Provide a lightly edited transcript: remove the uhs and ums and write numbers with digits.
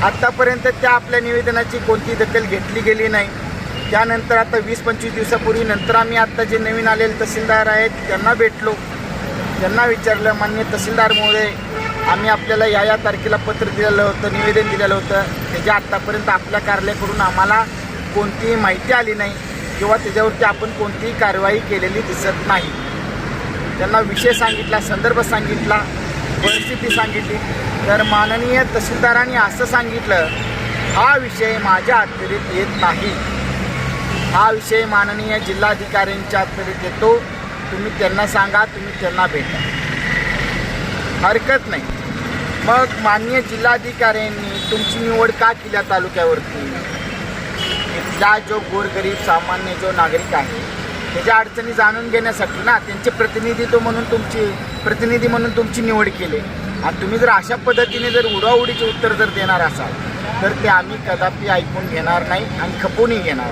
आत्तापर्यंत त्या आपल्या निवेदनाची कोणती दखल घेतली गेली नाही. त्यानंतर आता 20-25 दिवसापूर्वी नंतर आम्ही आत्ता जे नवीन आलेले तहसीलदार आहेत त्यांना भेटलो. त्यांना विचारलं, माननीय तहसीलदार महोदय, आम्ही आपल्याला या तारखेला पत्र दिलेलं होतं, निवेदन दिलेलं होतं, त्याच्या आत्तापर्यंत आपल्या कार्यालयाकडून आम्हाला कोणतीही माहिती आली नाही किंवा त्याच्यावरती आपण कोणतीही कारवाई केलेली दिसत नाही. त्यांना विषय सांगितला, संदर्भ सांगितला, परिस्थिती सांगितली. तर माननीय तहसीलदारांनी असं सांगितलं, हा विषय माझ्या अखत्यारीत येत नाही, हा विषय माननीय जिल्हाधिकाऱ्यांच्या अखत्यारीत येतो, तुम्ही त्यांना सांगा, तुम्ही त्यांना भेटा, हरकत नाही. मग माननीय जिल्हाधिकाऱ्यांनी तुमची निवड का केल्या तालुक्यावरती? इथला जो गोरगरीब सामान्य जो नागरिक आहे त्याच्या अडचणी जाणून घेण्यासाठी ना, त्यांचे प्रतिनिधी म्हणून तुमची निवड केली. आणि तुम्ही जर अशा पद्धतीने जर उडवाउडीचे उत्तर जर देणार असाल तर ते आम्ही कदापि ऐकून घेणार नाही आणि खपूनही घेणार.